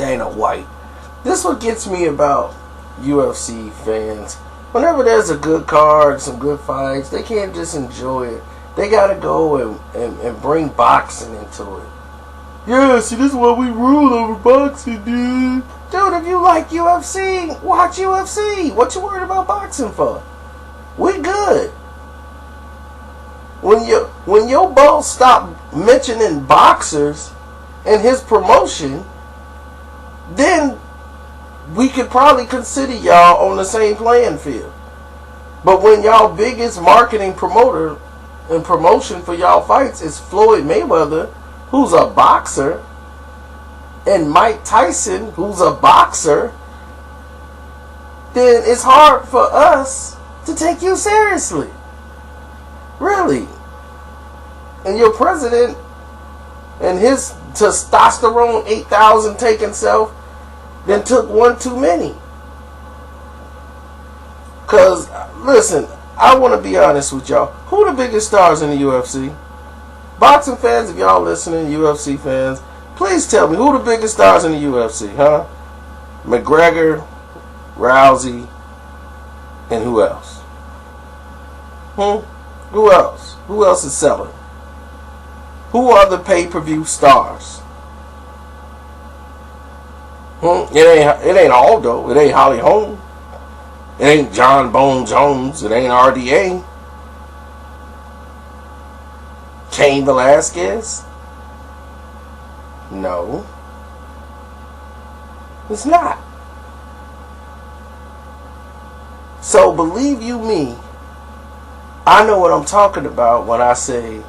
Dana White. This what gets me about UFC fans. Whenever there's a good card, some good fights, they can't just enjoy it. They gotta go and bring boxing into it. Yeah, see, this is why we rule over boxing, dude. Dude, if you like UFC, watch UFC. What you worried about boxing for? We good. When your boss stop mentioning boxers and his promotion, then we could probably consider y'all on the same playing field. But when y'all biggest marketing promoter and promotion for y'all fights is Floyd Mayweather, who's a boxer, and Mike Tyson, who's a boxer, then it's hard for us to take you seriously. Really. And your president and his testosterone 8,000 taking self then took one too many. Because, listen, I want to be honest with y'all. Who the biggest stars in the UFC? Boxing fans, if y'all listening, UFC fans, please tell me who the biggest stars in the UFC, huh? McGregor, Rousey, and who else? Who else? Who else is selling? Who are the pay-per-view stars? It ain't Aldo. It ain't Holly Holm. It ain't John Bone Jones. It ain't RDA. Cain Velasquez? No. It's not. So believe you me, I know what I'm talking about when I say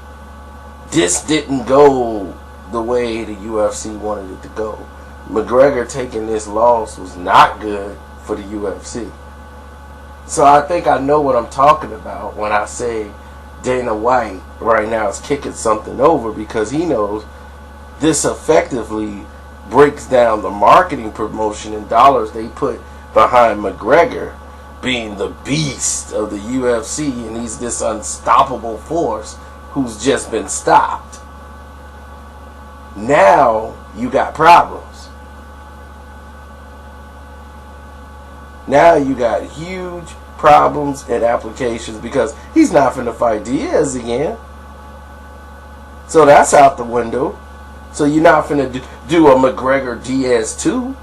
this didn't go the way the UFC wanted it to go. McGregor taking this loss was not good for the UFC. So I think I know what I'm talking about when I say Dana White right now is kicking something over, because he knows this effectively breaks down the marketing promotion and dollars they put behind McGregor being the beast of the UFC, and he's this unstoppable force who's just been stopped. Now you got problems. Now you got huge problems and applications, because he's not finna fight Diaz again. So that's out the window. So you're not finna do a McGregor Diaz 2.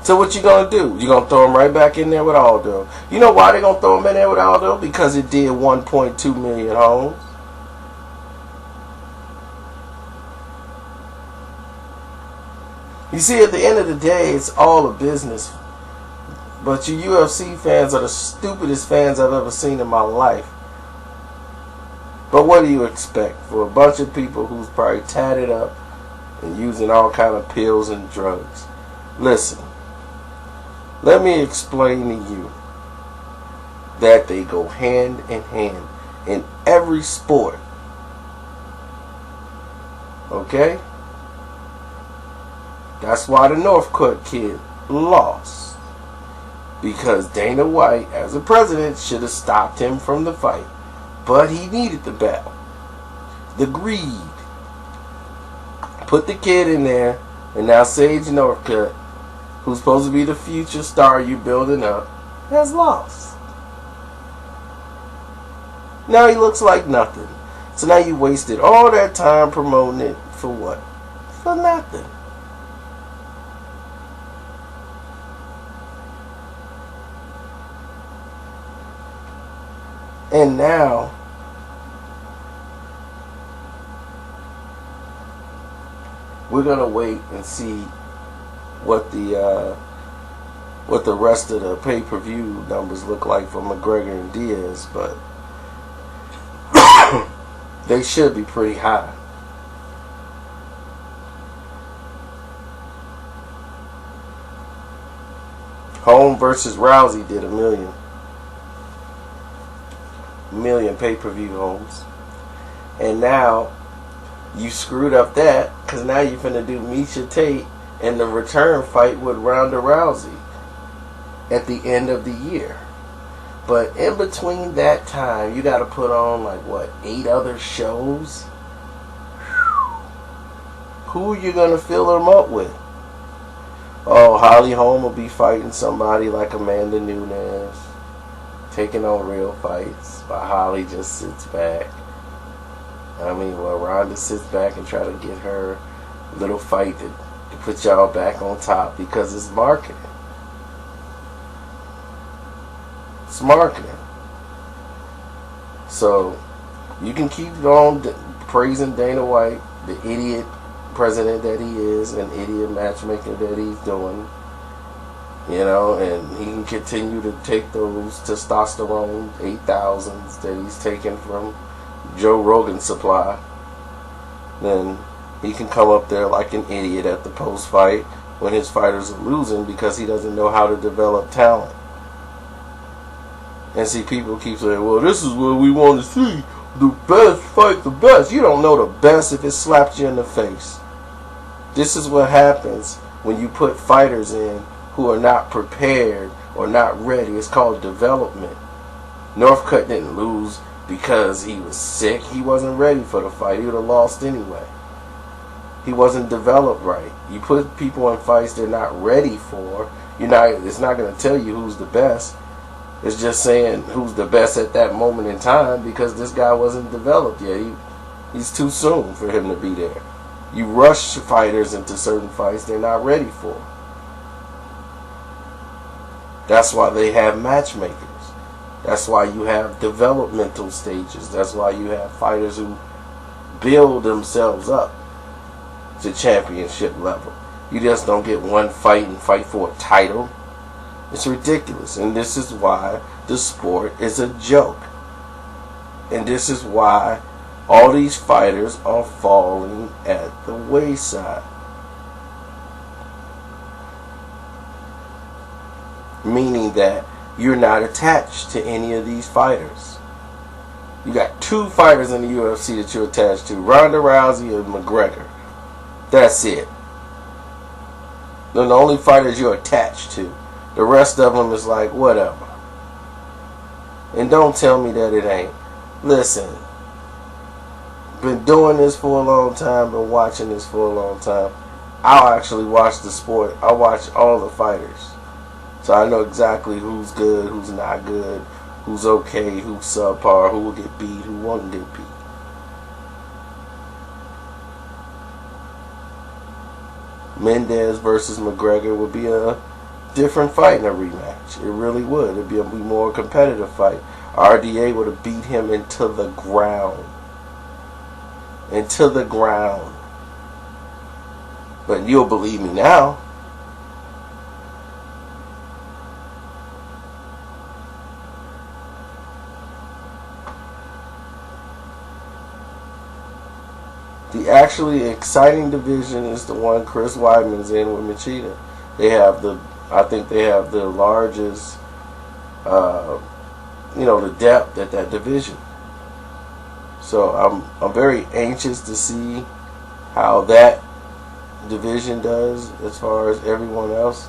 So what you gonna do? You gonna throw him right back in there with Aldo? You know why they gonna throw him in there with Aldo? Because it did 1.2 million homes. You see, at the end of the day, it's all a business. But you UFC fans are the stupidest fans I've ever seen in my life. But what do you expect for a bunch of people who's probably tatted up and using all kind of pills and drugs? Listen, let me explain to you that they go hand in hand in every sport. Okay? That's why the Northcutt kid lost. Because Dana White, as a president, should have stopped him from the fight. But he needed the battle. The greed. Put the kid in there, and now Sage Northcutt, who's supposed to be the future star you building up, has lost. Now he looks like nothing. So now you wasted all that time promoting it for what? For nothing. And now we're gonna wait and see what the rest of the pay-per-view numbers look like for McGregor and Diaz, but they should be pretty high. Holm versus Rousey did 1 million pay-per-view homes, and now you screwed up that, because now you're finna do Miesha Tate and the return fight with Ronda Rousey at the end of the year. But in between that time, you got to put on 8 other shows. Who are you going to fill them up with? Oh, Holly Holm will be fighting somebody like Amanda Nunes, taking on real fights, while Holly just sits back. Ronda sits back and try to get her little fight to put y'all back on top because it's marketing. It's marketing. So you can keep on praising Dana White, the idiot president that he is, an idiot matchmaker that he's doing, and he can continue to take those testosterone 8,000s that he's taking from Joe Rogan's supply. Then he can come up there like an idiot at the post-fight when his fighters are losing because he doesn't know how to develop talent. And see, people keep saying, well, this is what we want to see. The best fight the best. You don't know the best if it slapped you in the face. This is what happens when you put fighters in who are not prepared or not ready. It's called development. Northcutt didn't lose because he was sick. He wasn't ready for the fight. He would have lost anyway. He wasn't developed right. You put people in fights they're not ready for. It's not going to tell you who's the best. It's just saying who's the best at that moment in time because this guy wasn't developed yet. He's too soon for him to be there. You rush fighters into certain fights they're not ready for. That's why they have matchmakers. That's why you have developmental stages. That's why you have fighters who build themselves up to championship level. You just don't get one fight and fight for a title. It's ridiculous. And this is why the sport is a joke. And this is why all these fighters are falling at the wayside. Meaning that you're not attached to any of these fighters. You got 2 fighters in the UFC that you're attached to, Ronda Rousey and McGregor. That's it. They're the only fighters you're attached to. The rest of them is like, whatever. And don't tell me that it ain't. Listen, been doing this for a long time, been watching this for a long time. I'll actually watch the sport. I watch all the fighters. So I know exactly who's good, who's not good, who's okay, who's subpar, who will get beat, who won't get beat. Mendez versus McGregor would be a different fight in a rematch. It really would. It'd be a more competitive fight. RDA would have beat him into the ground. Into the ground. But you'll believe me now. The actually exciting division is the one Chris Weidman's in with Machida. I think they have the largest, the depth at that division. So I'm very anxious to see how that division does as far as everyone else.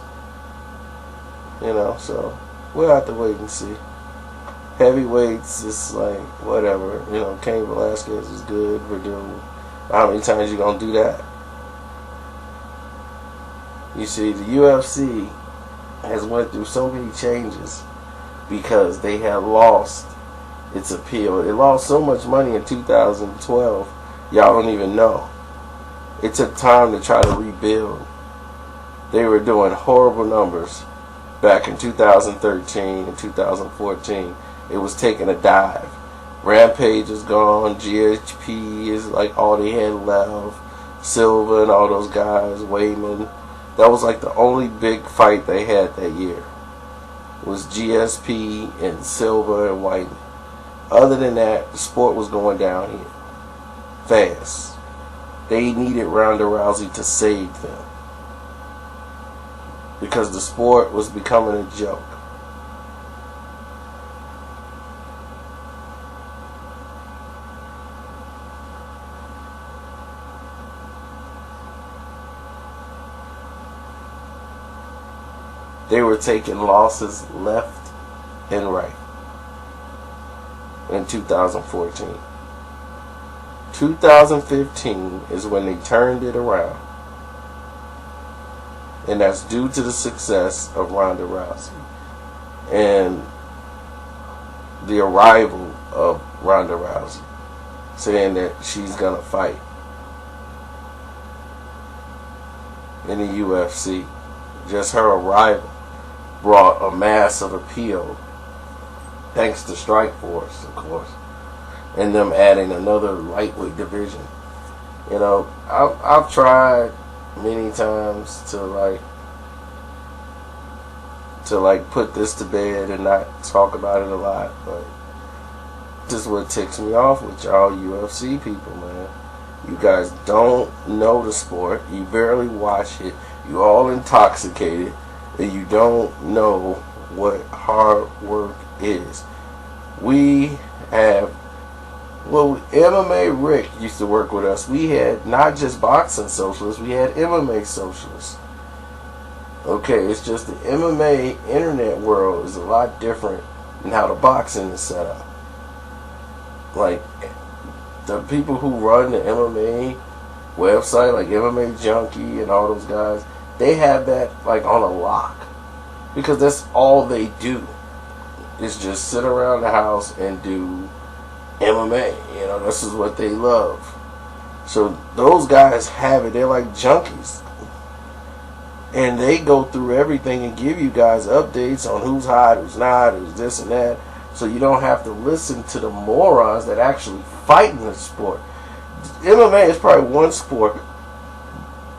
So we'll have to wait and see. Heavyweights, it's like whatever. Cain Velasquez is good. Verdun. How many times you gonna do that? You see, the UFC has went through so many changes because they have lost its appeal. It lost so much money in 2012, y'all don't even know. It took time to try to rebuild. They were doing horrible numbers back in 2013 and 2014. It was taking a dive. Rampage is gone. GHP is like all they had left. Silva and all those guys. Wayman. That was like the only big fight they had that year. It was GSP and Silva and White. Other than that, the sport was going downhill fast. They needed Ronda Rousey to save them because the sport was becoming a joke. They were taking losses left and right in 2014. 2015 is when they turned it around. And that's due to the success of Ronda Rousey and the arrival of Ronda Rousey, saying that she's going to fight in the UFC. Just her arrival brought a massive appeal, thanks to Strikeforce, of course, and them adding another lightweight division. You know, I've tried many times to put this to bed and not talk about it a lot, but this is what ticks me off with y'all UFC people, man. You guys don't know the sport. You barely watch it. You all intoxicated, and you don't know what hard work is. We have, well, MMA Rick used to work with us. We had not just boxing socialists, we had MMA socialists. Okay, it's just the MMA internet world is a lot different than how the boxing is set up. Like, the people who run the MMA website, like MMA Junkie and all those guys, they have that like on a lock, because that's all they do is just sit around the house and do MMA. You know, this is what they love. So those guys have it. They're like junkies, and they go through everything and give you guys updates on who's hot, who's not, who's this and that, so you don't have to listen to the morons that actually fight in the sport. MMA is probably one sport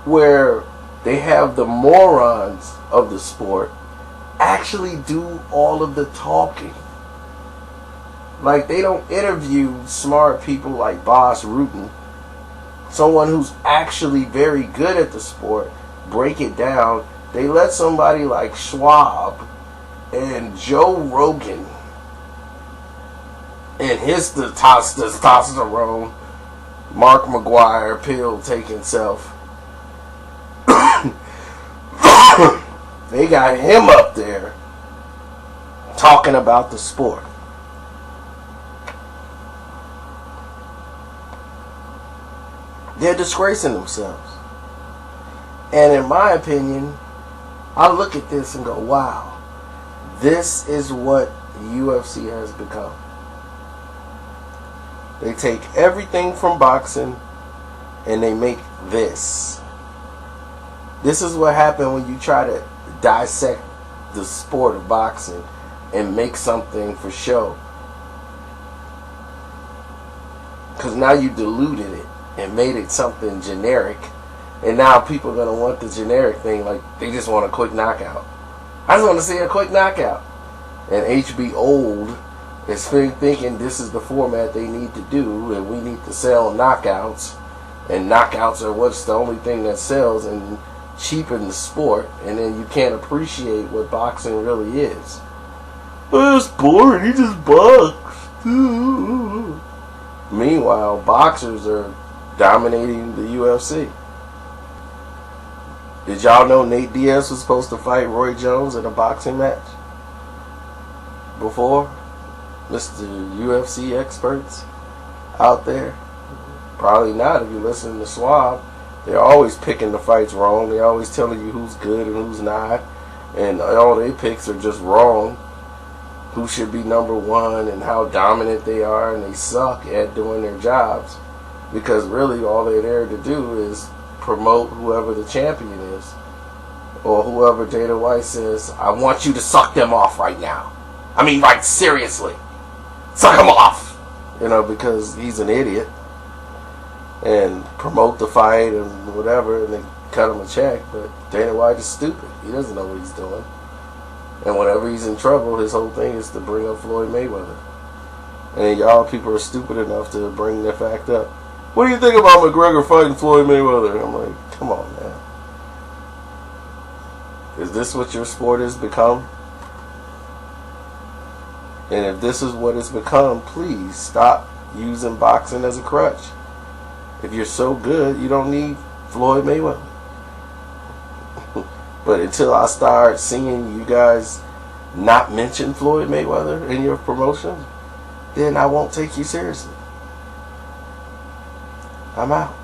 where they have the morons of the sport actually do all of the talking. Like, they don't interview smart people like Boss Rutan, someone who's actually very good at the sport, break it down. They let somebody like Schwab and Joe Rogan and his testosterone, Mark McGuire, pill taking self. They got him up there talking about the sport. They're disgracing themselves. And in my opinion, I look at this and go, wow, this is what the UFC has become. They take everything from boxing and they make this. This is what happened when you try to dissect the sport of boxing and make something for show. Because now you diluted it and made it something generic. And now people are going to want the generic thing, like they just want a quick knockout. I just want to see a quick knockout. And HB Old is thinking this is the format they need to do, and we need to sell knockouts. And knockouts are what's the only thing that sells and cheapen the sport. And then you can't appreciate what boxing really is. Oh, it's boring. He just boxed. Meanwhile, boxers are dominating the UFC. Did y'all know Nate Diaz was supposed to fight Roy Jones in a boxing match before? Mr. UFC experts out there? Probably not if you listen to Schwab. They're always picking the fights wrong. They're always telling you who's good and who's not. And all their picks are just wrong. Who should be number one and how dominant they are, and they suck at doing their jobs. Because really all they're there to do is promote whoever the champion is. Or whoever Dana White says, I want you to suck them off right now. I mean, like, seriously. Suck them off! You know, because he's an idiot. And promote the fight and whatever, and they cut him a check. But Dana White is stupid. He doesn't know what he's doing. And whenever he's in trouble, his whole thing is to bring up Floyd Mayweather. And y'all people are stupid enough to bring that fact up. What do you think about McGregor fighting Floyd Mayweather? And I'm like, come on, man. Is this what your sport has become? And if this is what it's become, please stop using boxing as a crutch. If you're so good, you don't need Floyd Mayweather. But until I start seeing you guys not mention Floyd Mayweather in your promotions, then I won't take you seriously. I'm out.